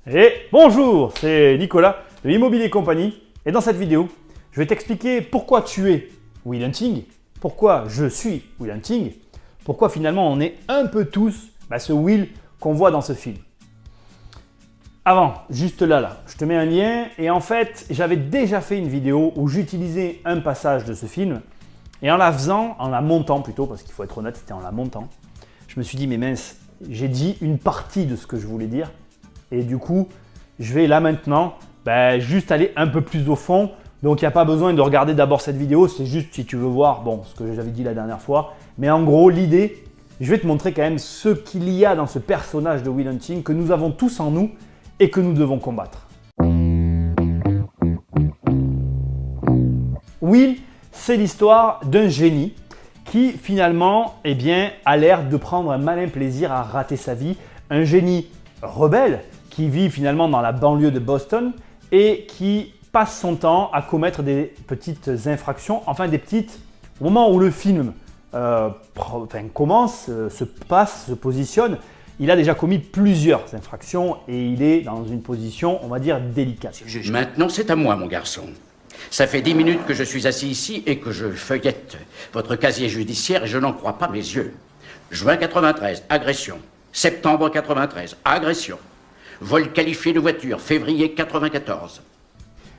Et bonjour, c'est Nicolas de Immobilier Compagnie et dans cette vidéo, je vais t'expliquer pourquoi tu es Will Hunting, pourquoi je suis Will Hunting, pourquoi finalement on est un peu tous ce Will qu'on voit dans ce film. Avant, juste là, je te mets un lien et en fait, j'avais déjà fait une vidéo où j'utilisais un passage de ce film et en la montant plutôt, parce qu'il faut être honnête, c'était en la montant, je me suis dit mais mince, j'ai dit une partie de ce que je voulais dire. Et du coup, je vais là maintenant juste aller un peu plus au fond. Donc, il n'y a pas besoin de regarder d'abord cette vidéo. C'est juste si tu veux voir ce que j'avais dit la dernière fois. Mais en gros, l'idée, je vais te montrer quand même ce qu'il y a dans ce personnage de Will Hunting que nous avons tous en nous et que nous devons combattre. Will, c'est l'histoire d'un génie qui finalement a l'air de prendre un malin plaisir à rater sa vie. Un génie rebelle qui vit finalement dans la banlieue de Boston et qui passe son temps à commettre des petites infractions, au moment où le film commence, se positionne, il a déjà commis plusieurs infractions et il est dans une position, on va dire, délicate. Maintenant, c'est à moi, mon garçon. Ça fait 10 minutes que je suis assis ici et que je feuillette votre casier judiciaire et je n'en crois pas mes yeux. Juin 93, agression. Septembre 93, agression. Vol qualifié de voiture, février 94.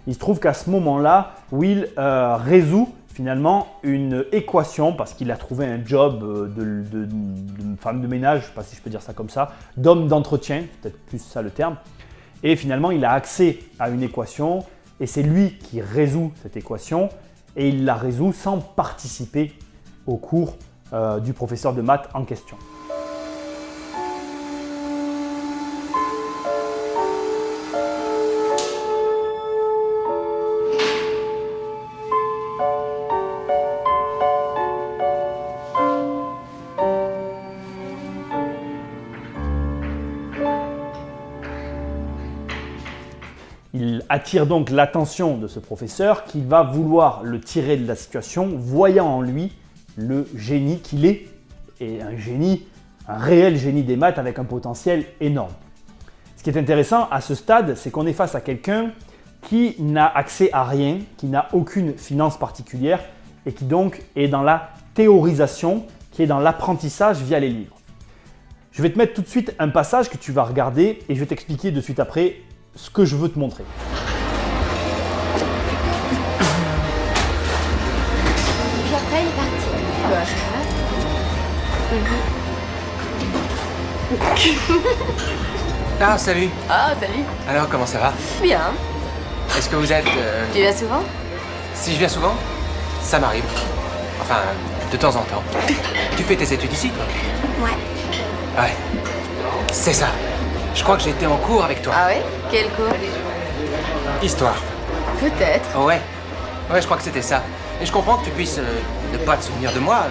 Il se trouve qu'à ce moment-là, Will résout finalement une équation parce qu'il a trouvé un job de femme de ménage, je ne sais pas si je peux dire ça comme ça, d'homme d'entretien, peut-être plus ça le terme. Et finalement, il a accès à une équation et c'est lui qui résout cette équation et il la résout sans participer au cours du professeur de maths en question. Il attire donc l'attention de ce professeur qui va vouloir le tirer de la situation, voyant en lui le génie qu'il est, et un réel génie des maths avec un potentiel énorme. Ce qui est intéressant à ce stade, c'est qu'on est face à quelqu'un qui n'a accès à rien, qui n'a aucune finance particulière et qui donc est dans la théorisation, qui est dans l'apprentissage via les livres. Je vais te mettre tout de suite un passage que tu vas regarder et je vais t'expliquer de suite après ce que je veux te montrer. Puis après, il est parti. Ah, salut. Ah, salut. Alors, comment ça va? Bien. Est-ce que vous êtes... Tu viens souvent? Si je viens souvent? Ça m'arrive. Enfin, de temps en temps. Tu fais tes études ici, toi? Ouais. Ouais. C'est ça. Je crois que j'ai été en cours avec toi. Ah ouais? Quel cours? Histoire. Peut-être. Oh ouais. Ouais, je crois que c'était ça. Et je comprends que tu puisses ne pas te souvenir de moi.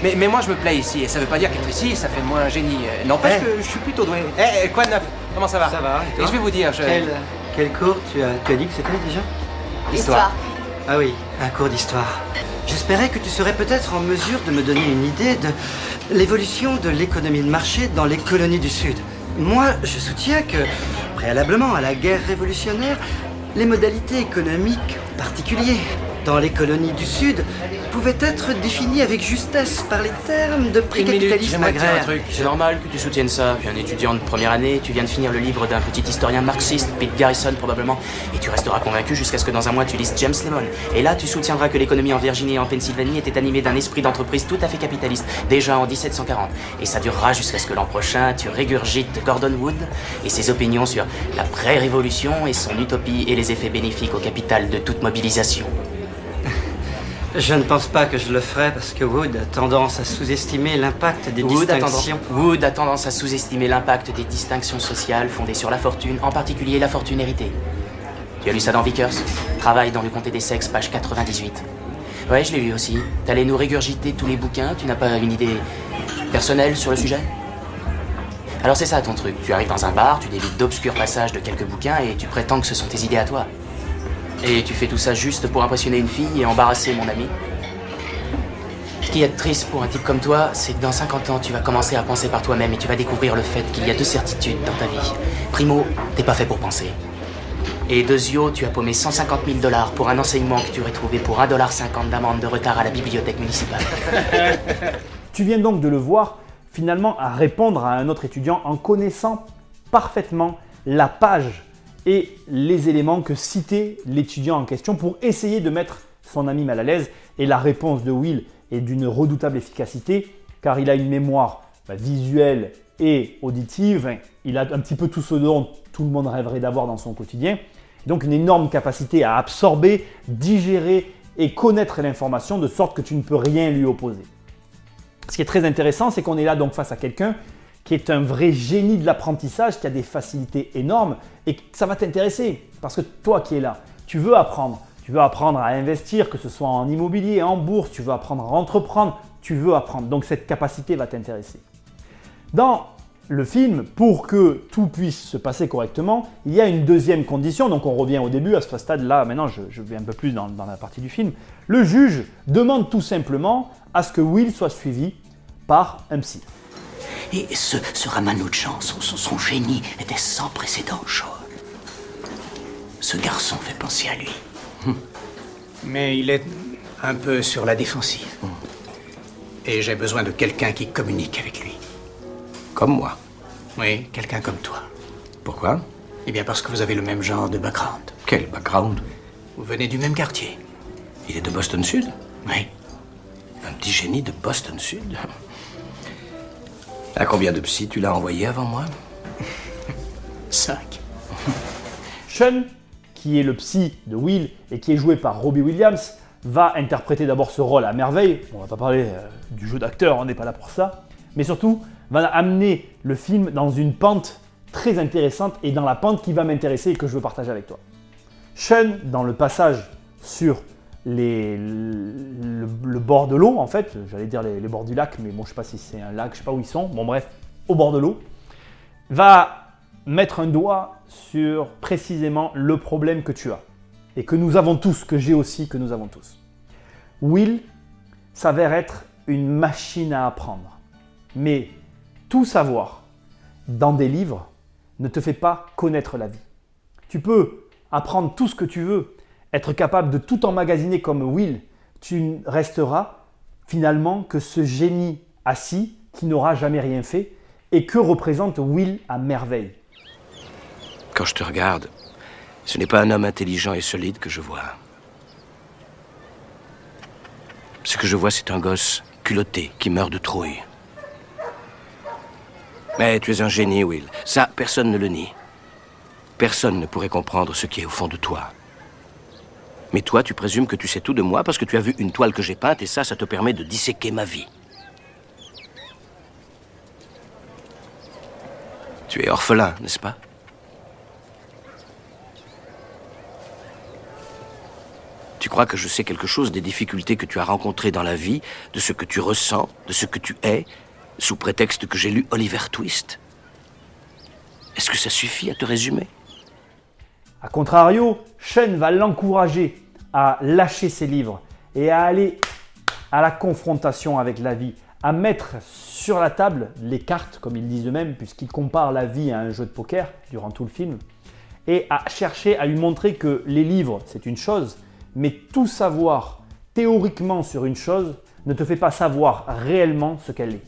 Mais moi, je me plais ici. Et ça veut pas dire qu'être ici, ça fait de moi un génie. N'empêche que je suis plutôt doué. Quoi de neuf? Comment ça va? Ça va, et toi? Et je vais vous dire, Quel cours tu as dit que c'était déjà? Histoire. Ah oui, un cours d'histoire. J'espérais que tu serais peut-être en mesure de me donner une idée de l'évolution de l'économie de marché dans les colonies du Sud. Moi, je soutiens que, préalablement à la guerre révolutionnaire, les modalités économiques particulières dans les colonies du Sud pouvaient être définies avec justesse par les termes de précapitalisme j'aimerais te dire agraire. un truc. C'est normal que tu soutiennes ça. Tu es un étudiant de première année, tu viens de finir le livre d'un petit historien marxiste, Pete Garrison probablement, et tu resteras convaincu jusqu'à ce que dans un mois tu lises James Lemon. Et là, tu soutiendras que l'économie en Virginie et en Pennsylvanie était animée d'un esprit d'entreprise tout à fait capitaliste, déjà en 1740. Et ça durera jusqu'à ce que l'an prochain, tu régurgites Gordon Wood et ses opinions sur la pré-révolution et son utopie et les effets bénéfiques au capital de toute mobilisation. Je ne pense pas que je le ferai parce que Wood a tendance à sous-estimer l'impact des distinctions. Wood a tendance à sous-estimer l'impact des distinctions sociales fondées sur la fortune, en particulier la fortune héritée. Tu as lu ça dans Vickers? Travail dans le comté des sexes, page 98. Ouais, je l'ai lu aussi. T'allais nous régurgiter tous les bouquins, tu n'as pas une idée personnelle sur le sujet? Alors c'est ça ton truc, tu arrives dans un bar, tu délites d'obscurs passages de quelques bouquins et tu prétends que ce sont tes idées à toi. Et tu fais tout ça juste pour impressionner une fille et embarrasser mon ami? qui est triste pour un type comme toi, c'est que dans 50 ans, tu vas commencer à penser par toi-même et tu vas découvrir le fait qu'il y a 2 certitudes dans ta vie. Primo, t'es pas fait pour penser. Et deuxio, tu as paumé 150 000 $ pour un enseignement que tu aurais trouvé pour 1,50 $ d'amende de retard à la bibliothèque municipale. Tu viens donc de le voir, finalement, à répondre à un autre étudiant en connaissant parfaitement la page et les éléments que citait l'étudiant en question pour essayer de mettre son ami mal à l'aise. Et la réponse de Will est d'une redoutable efficacité car il a une mémoire visuelle et auditive. Il a un petit peu tout ce dont tout le monde rêverait d'avoir dans son quotidien. Donc une énorme capacité à absorber, digérer et connaître l'information de sorte que tu ne peux rien lui opposer. Ce qui est très intéressant, c'est qu'on est là donc face à quelqu'un qui est un vrai génie de l'apprentissage, qui a des facilités énormes et ça va t'intéresser parce que toi qui es là, tu veux apprendre. Tu veux apprendre à investir, que ce soit en immobilier, en bourse, tu veux apprendre à entreprendre, tu veux apprendre. Donc cette capacité va t'intéresser. Dans le film, pour que tout puisse se passer correctement, il y a une deuxième condition. Donc on revient au début, à ce stade-là, maintenant je vais un peu plus dans la partie du film. Le juge demande tout simplement à ce que Will soit suivi par un psy. Et ce Ramanujan, son génie était sans précédent, Shaw. Ce garçon fait penser à lui. Mais il est un peu sur la défensive. Et j'ai besoin de quelqu'un qui communique avec lui. Comme moi. Oui, quelqu'un comme toi. Pourquoi? Eh bien parce que vous avez le même genre de background. Quel background? Vous venez du même quartier. Il est de Boston Sud? Oui. Un petit génie de Boston Sud? À combien de psy tu l'as envoyé avant moi? 5. Sean, qui est le psy de Will et qui est joué par Robbie Williams, va interpréter d'abord ce rôle à merveille. On va pas parler du jeu d'acteur, on n'est pas là pour ça. Mais surtout, va amener le film dans une pente très intéressante et dans la pente qui va m'intéresser et que je veux partager avec toi. Sean, dans le passage sur le bord de l'eau, en fait, j'allais dire les bords du lac, mais bon, je sais pas si c'est un lac, je sais pas où ils sont, bon bref, au bord de l'eau, va mettre un doigt sur précisément le problème que tu as et que nous avons tous, que j'ai aussi, que nous avons tous. Will s'avère être une machine à apprendre, mais tout savoir dans des livres ne te fait pas connaître la vie. Tu peux apprendre tout ce que tu veux, être capable de tout emmagasiner comme Will, tu ne resteras finalement que ce génie assis qui n'aura jamais rien fait et que représente Will à merveille. Quand je te regarde, ce n'est pas un homme intelligent et solide que je vois. Ce que je vois, c'est un gosse culotté qui meurt de trouille. Mais tu es un génie, Will. Ça, personne ne le nie. Personne ne pourrait comprendre ce qui est au fond de toi. Mais toi, tu présumes que tu sais tout de moi parce que tu as vu une toile que j'ai peinte et ça te permet de disséquer ma vie. Tu es orphelin, n'est-ce pas? Tu crois que je sais quelque chose des difficultés que tu as rencontrées dans la vie, de ce que tu ressens, de ce que tu es, sous prétexte que j'ai lu Oliver Twist? Est-ce que ça suffit à te résumer? A contrario, Sean va l'encourager à lâcher ses livres et à aller à la confrontation avec la vie, à mettre sur la table les cartes, comme ils disent eux-mêmes, puisqu'ils comparent la vie à un jeu de poker durant tout le film, et à chercher à lui montrer que les livres, c'est une chose, mais tout savoir théoriquement sur une chose ne te fait pas savoir réellement ce qu'elle est.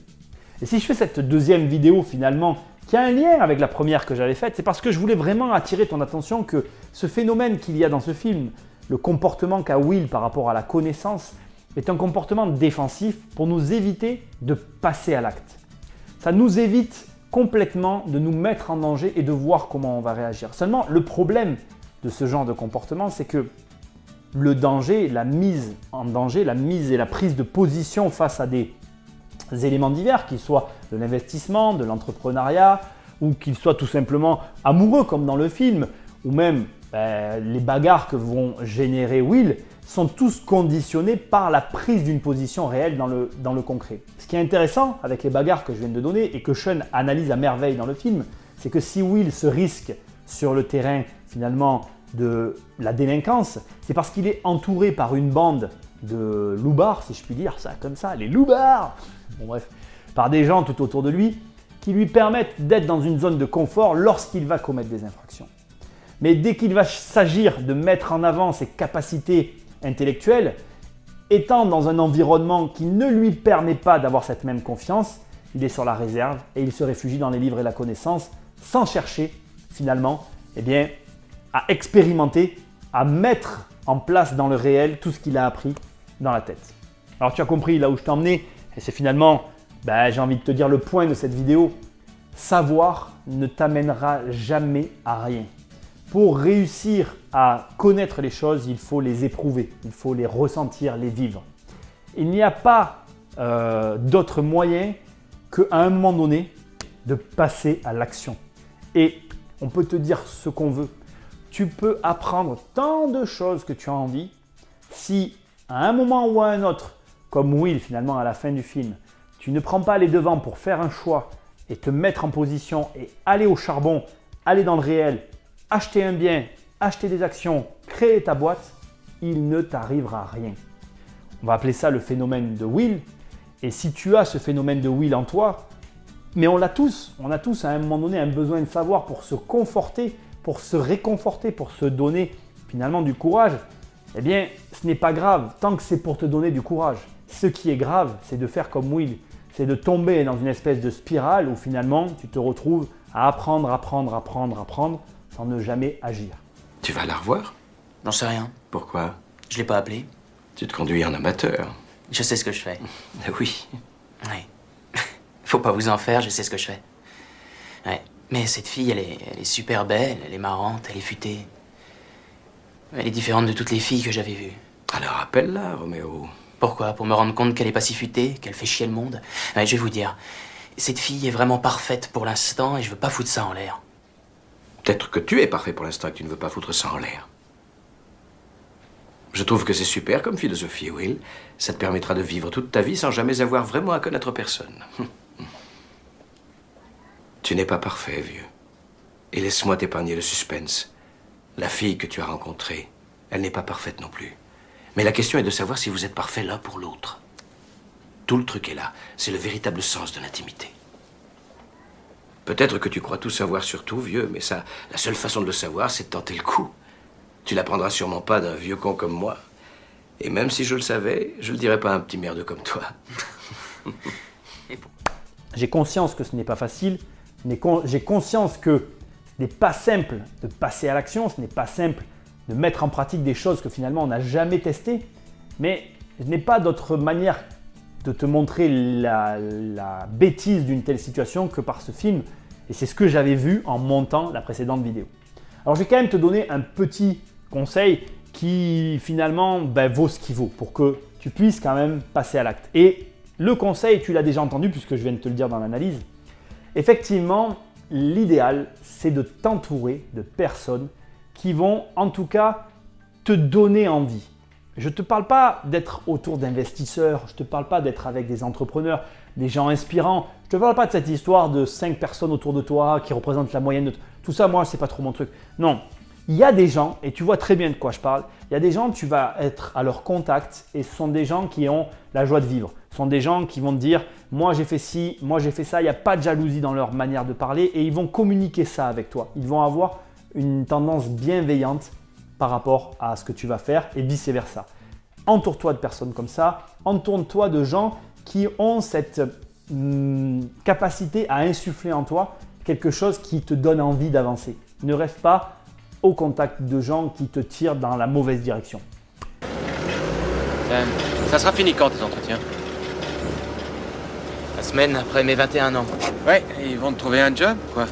Et si je fais cette deuxième vidéo finalement, qui a un lien avec la première que j'avais faite, c'est parce que je voulais vraiment attirer ton attention que ce phénomène qu'il y a dans ce film, le comportement qu'a Will par rapport à la connaissance, est un comportement défensif pour nous éviter de passer à l'acte. Ça nous évite complètement de nous mettre en danger et de voir comment on va réagir. Seulement, le problème de ce genre de comportement, c'est que le danger, la mise en danger, la mise et la prise de position face à des éléments divers, qu'ils soient de l'investissement, de l'entrepreneuriat, ou qu'ils soient tout simplement amoureux comme dans le film, ou même les bagarres que vont générer Will, sont tous conditionnés par la prise d'une position réelle dans le concret. Ce qui est intéressant avec les bagarres que je viens de donner et que Sean analyse à merveille dans le film, c'est que si Will se risque sur le terrain finalement de la délinquance, c'est parce qu'il est entouré par une bande de loupards, si je puis dire ça comme ça, les loupards, bon bref, par des gens tout autour de lui, qui lui permettent d'être dans une zone de confort lorsqu'il va commettre des infractions. Mais dès qu'il va s'agir de mettre en avant ses capacités intellectuelles, étant dans un environnement qui ne lui permet pas d'avoir cette même confiance, il est sur la réserve et il se réfugie dans les livres et la connaissance sans chercher finalement à expérimenter, à mettre en place dans le réel tout ce qu'il a appris dans la tête. Alors tu as compris là où je t'ai emmené et c'est finalement, j'ai envie de te dire le point de cette vidéo. Savoir ne t'amènera jamais à rien. Pour réussir à connaître les choses, il faut les éprouver, il faut les ressentir, les vivre. Il n'y a pas d'autre moyen qu'à un moment donné de passer à l'action. Et on peut te dire ce qu'on veut. Tu peux apprendre tant de choses que tu as envie. Si à un moment ou à un autre, comme Will finalement à la fin du film, tu ne prends pas les devants pour faire un choix et te mettre en position et aller au charbon, aller dans le réel, acheter un bien, acheter des actions, créer ta boîte, il ne t'arrivera rien. On va appeler ça le phénomène de Will. Et si tu as ce phénomène de Will en toi, mais on a tous à un moment donné un besoin de savoir pour se conforter, pour se réconforter, pour se donner finalement du courage, eh bien ce n'est pas grave tant que c'est pour te donner du courage. Ce qui est grave, c'est de faire comme Will, c'est de tomber dans une espèce de spirale où finalement tu te retrouves à apprendre sans ne jamais agir. Tu vas la revoir? J'en sais rien. Pourquoi? Je l'ai pas appelé. Tu te conduis en amateur. Je sais ce que je fais. Oui. Oui. Faut pas vous en faire, je sais ce que je fais. Ouais. Mais cette fille, elle est super belle, elle est marrante, elle est futée. Elle est différente de toutes les filles que j'avais vues. Alors appelle-la, Roméo. Pourquoi? Pour me rendre compte qu'elle est pas si futée, qu'elle fait chier le monde? Ouais, je vais vous dire, cette fille est vraiment parfaite pour l'instant et je veux pas foutre ça en l'air. Peut-être que tu es parfait pour l'instant et que tu ne veux pas foutre ça en l'air. Je trouve que c'est super comme philosophie, Will. Ça te permettra de vivre toute ta vie sans jamais avoir vraiment à connaître personne. Tu n'es pas parfait, vieux. Et laisse-moi t'épargner le suspense. La fille que tu as rencontrée, elle n'est pas parfaite non plus. Mais la question est de savoir si vous êtes parfaits l'un pour l'autre. Tout le truc est là. C'est le véritable sens de l'intimité. Peut-être que tu crois tout savoir sur tout, vieux, mais ça, la seule façon de le savoir, c'est de tenter le coup. Tu l'apprendras sûrement pas d'un vieux con comme moi. Et même si je le savais, je le dirais pas à un petit merdeux comme toi. J'ai conscience que ce n'est pas facile, mais j'ai conscience que ce n'est pas simple de passer à l'action, ce n'est pas simple de mettre en pratique des choses que finalement on n'a jamais testées, mais je n'ai pas d'autre manière de te montrer la bêtise d'une telle situation que par ce film, et c'est ce que j'avais vu en montant la précédente vidéo. Alors je vais quand même te donner un petit conseil qui finalement vaut ce qu'il vaut pour que tu puisses quand même passer à l'acte. Et le conseil, tu l'as déjà entendu puisque je viens de te le dire dans l'analyse, effectivement l'idéal c'est de t'entourer de personnes qui vont en tout cas te donner envie. Je ne te parle pas d'être autour d'investisseurs, je ne te parle pas d'être avec des entrepreneurs, des gens inspirants. Je ne te parle pas de cette histoire de 5 personnes autour de toi qui représentent la moyenne de tout ça. Moi, ce n'est pas trop mon truc. Non, il y a des gens, et tu vois très bien de quoi je parle, il y a des gens, tu vas être à leur contact et ce sont des gens qui ont la joie de vivre. Ce sont des gens qui vont te dire « moi j'ai fait ci, moi j'ai fait ça », il n'y a pas de jalousie dans leur manière de parler et ils vont communiquer ça avec toi. Ils vont avoir une tendance bienveillante par rapport à ce que tu vas faire et vice-versa. Entoure-toi de personnes comme ça, entoure-toi de gens qui ont cette capacité à insuffler en toi quelque chose qui te donne envie d'avancer. Ne reste pas au contact de gens qui te tirent dans la mauvaise direction. Ça sera fini quand tes entretiens? La semaine après mes 21 ans. Ouais, ils vont te trouver un job, quoi.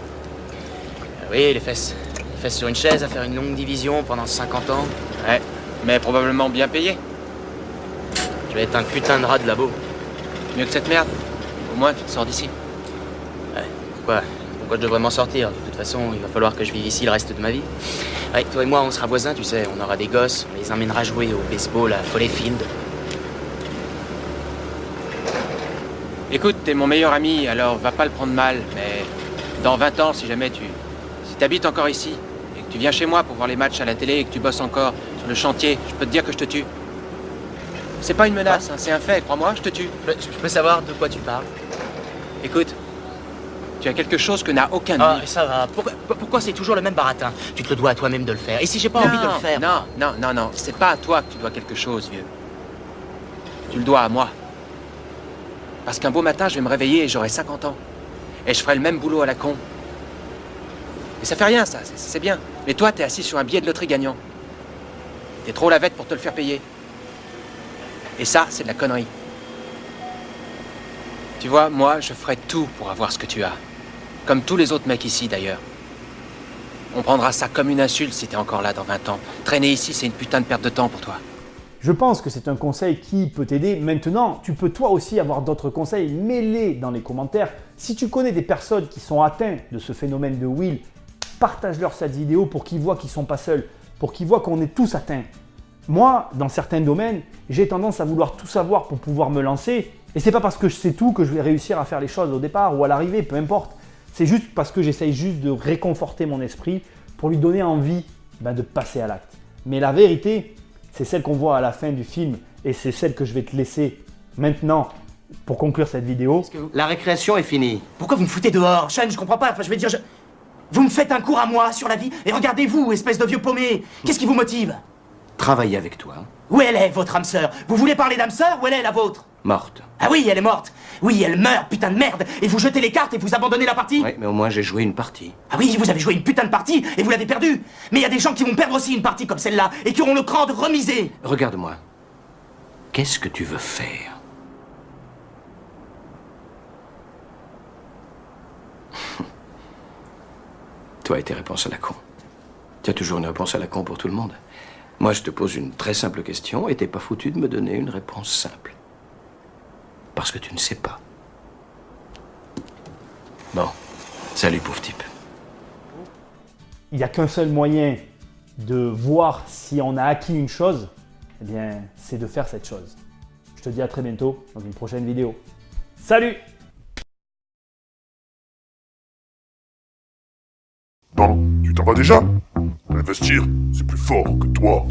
Oui, les fesses. Les fesses sur une chaise à faire une longue division pendant 50 ans. Ouais, mais probablement bien payé. Je vais être un putain de rat de labo. Mieux que cette merde. Au moins, tu te sors d'ici. Ouais, pourquoi je devrais m'en sortir? De toute façon, il va falloir que je vive ici le reste de ma vie. Ouais, toi et moi, on sera voisins, tu sais. On aura des gosses, on les emmènera jouer au baseball à Foleyfield. Écoute, t'es mon meilleur ami, alors va pas le prendre mal, mais dans 20 ans, si jamais si t'habites encore ici, et que tu viens chez moi pour voir les matchs à la télé et que tu bosses encore sur le chantier, je peux te dire que je te tue. C'est pas une menace, hein, c'est un fait, crois-moi, je te tue. Je peux savoir de quoi tu parles? Écoute, tu as quelque chose que n'a aucun de Ah, nous. ça va. Pourquoi c'est toujours le même baratin? Tu te le dois à toi-même de le faire. Et si j'ai pas envie de le faire? Non, c'est pas à toi que tu dois quelque chose, vieux. Tu le dois à moi. Parce qu'un beau matin, je vais me réveiller et j'aurai 50 ans. Et je ferai le même boulot à la con. Et ça fait rien, ça, c'est bien. Mais toi, t'es assis sur un billet de loterie gagnant. T'es trop lavette pour te le faire payer. Et ça, c'est de la connerie. Tu vois, moi, je ferai tout pour avoir ce que tu as. Comme tous les autres mecs ici, d'ailleurs. On prendra ça comme une insulte si t'es encore là dans 20 ans. Traîner ici, c'est une putain de perte de temps pour toi. Je pense que c'est un conseil qui peut t'aider. Maintenant, tu peux toi aussi avoir d'autres conseils. Mets-les dans les commentaires. Si tu connais des personnes qui sont atteintes de ce phénomène de Will, partage-leur cette vidéo pour qu'ils voient qu'ils ne sont pas seuls, pour qu'ils voient qu'on est tous atteints. Moi, dans certains domaines, j'ai tendance à vouloir tout savoir pour pouvoir me lancer. Et c'est pas parce que je sais tout que je vais réussir à faire les choses au départ ou à l'arrivée, peu importe. C'est juste parce que j'essaye juste de réconforter mon esprit pour lui donner envie de passer à l'acte. Mais la vérité, c'est celle qu'on voit à la fin du film et c'est celle que je vais te laisser maintenant pour conclure cette vidéo. La récréation est finie. Pourquoi vous me foutez dehors? Shane, je comprends pas. Enfin, je veux dire, vous me faites un cours à moi sur la vie et regardez-vous, espèce de vieux paumé. Qu'est-ce qui vous motive? Travailler avec toi. Où elle est, votre âme sœur? Vous voulez parler d'âme sœur? Où elle est, la vôtre? Morte. Ah oui, elle est morte. Oui, elle meurt, putain de merde. Et vous jetez les cartes et vous abandonnez la partie? Oui, mais au moins j'ai joué une partie. Ah oui, vous avez joué une putain de partie et vous l'avez perdue. Mais il y a des gens qui vont perdre aussi une partie comme celle-là et qui auront le cran de remiser. Regarde-moi. Qu'est-ce que tu veux faire? Toi et tes réponses à la con. Tu as toujours une réponse à la con pour tout le monde. Moi, je te pose une très simple question et t'es pas foutu de me donner une réponse simple. Parce que tu ne sais pas. Bon. Salut, pauvre type. Il n'y a qu'un seul moyen de voir si on a acquis une chose, eh bien, c'est de faire cette chose. Je te dis à très bientôt dans une prochaine vidéo. Salut! Bon, tu t'en vas déjà? Investir, c'est plus fort que toi.